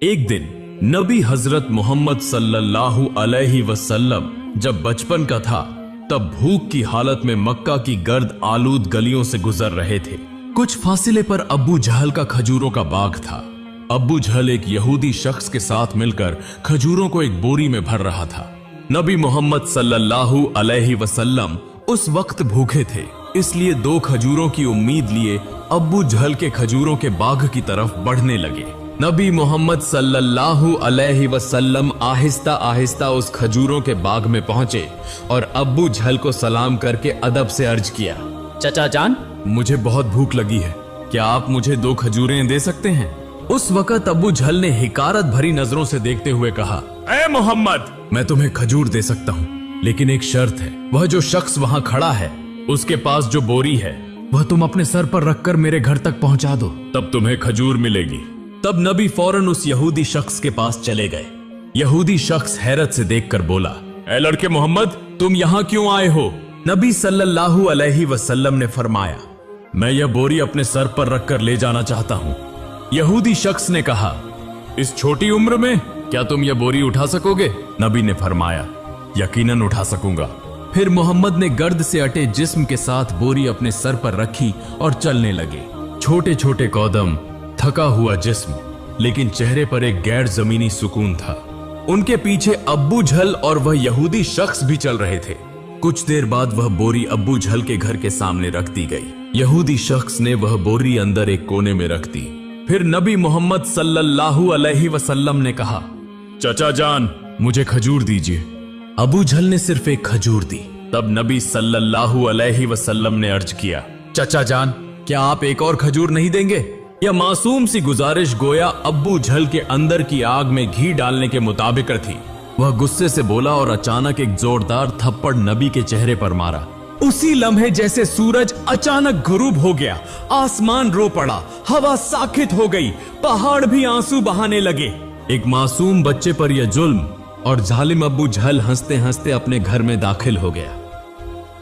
एक दिन नबी हजरत मोहम्मद सल्लल्लाहु अलैहि वसल्लम जब बचपन का था तब भूख की हालत में मक्का की गर्द आलूद गलियों से गुजर रहे थे। कुछ फासले पर अब्बू जहल का खजूरों का बाग था। अब्बू जहल एक यहूदी शख्स के साथ मिलकर खजूरों को एक बोरी में भर रहा था। नबी मोहम्मद सल्लल्लाहु अलैहि वसल्लम उस वक्त भूखे थे, इसलिए 2 खजूरों की उम्मीद लिए अब्बू जहल के खजूरों के बाग की तरफ बढ़ने लगे। नबी मोहम्मद सल्लल्लाहु अलैहि वसल्लम आहिस्ता आहिस्ता उस खजूरों के बाग में पहुंचे और अब्बू जहल को सलाम करके अदब से अर्ज किया, चचा जान, मुझे बहुत भूख लगी है, क्या आप मुझे 2 खजूरें दे सकते हैं? उस वक्त अब्बू जहल ने हिकारत भरी नजरों से देखते हुए कहा, ए मोहम्मद, मैं तुम्हें खजूर दे सकता हूँ, लेकिन एक शर्त है। वह जो शख्स वहाँ खड़ा है उसके पास जो बोरी है वह तुम अपने सर पर रखकर मेरे घर तक पहुंचा दो, तब तुम्हें खजूर मिलेगी। तब नबी फौरन उस यहूदी शख्स के पास चले गए। यहूदी शख्स हैरत से देखकर बोला, ए लड़के मोहम्मद, तुम यहाँ क्यों आए हो? नबी सल्लल्लाहु अलैहि वसल्लम ने फरमाया, मैं यह बोरी अपने सर पर रखकर ले जाना चाहता हूँ। यहूदी शख्स ने कहा, इस छोटी उम्र में क्या तुम यह बोरी उठा सकोगे? नबी ने फरमाया, यकीनन उठा सकूंगा। फिर मोहम्मद ने गर्द से अटे जिस्म के साथ बोरी अपने सर पर रखी और चलने लगे। छोटे छोटे कदम, थका हुआ जिस्म, लेकिन चेहरे पर एक गैर जमीनी सुकून था। उनके पीछे अब्बू जहल और वह यहूदी शख्स भी चल रहे थे। कुछ देर बाद वह बोरी अब्बू जहल के घर के सामने रख दी गई। यहूदी शख्स ने वह बोरी अंदर एक कोने में रख दी। फिर नबी मोहम्मद सल्लल्लाहु अलैहि वसल्लम ने कहा, चचा जान, मुझे खजूर दीजिए। अबू जहल ने सिर्फ एक खजूर दी। तब नबी सल्लल्लाहु अलैहि वसल्लम ने अर्ज किया, चचा जान, क्या आप एक और खजूर नहीं देंगे? यह मासूम सी गुजारिश गोया अब्बू जहल के अंदर की आग में घी डालने के मुताबिक थी। वह गुस्से से बोला और अचानक एक जोरदार थप्पड़ नबी के चेहरे पर मारा। उसी लम्हे जैसे सूरज अचानक गुरूब हो गया, आसमान रो पड़ा, हवा साकित हो गई, पहाड़ भी आंसू बहाने लगे। एक मासूम बच्चे पर यह जुल्म, और जालिम अब्बू जहल हंसते हंसते अपने घर में दाखिल हो गया।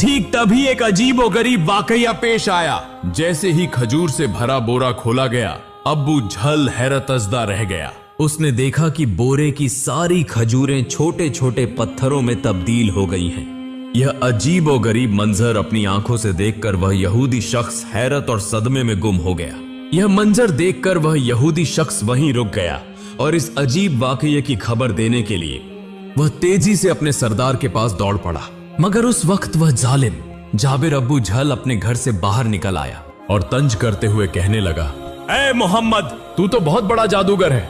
ठीक तभी एक अजीबोगरीब वाकया पेश आया। जैसे ही खजूर से भरा बोरा खोला गया, अब्बू जहल हैरतज़दा रह गया। उसने देखा कि बोरे की सारी खजूरें छोटे छोटे पत्थरों में तब्दील हो गई हैं। यह अजीबोगरीब मंजर अपनी आंखों से देखकर वह यहूदी शख्स हैरत और सदमे में गुम हो गया। यह मंजर देखकर वह यहूदी शख्स वहीं रुक गया और इस अजीब वाकये की खबर देने के लिए वह तेजी से अपने सरदार के पास दौड़ पड़ा। मगर उस वक्त वह जालिम जाबिर अब्बू जहल अपने घर से बाहर निकल आया और तंज करते हुए कहने लगा, ए मोहम्मद, तू तो बहुत बड़ा जादूगर है,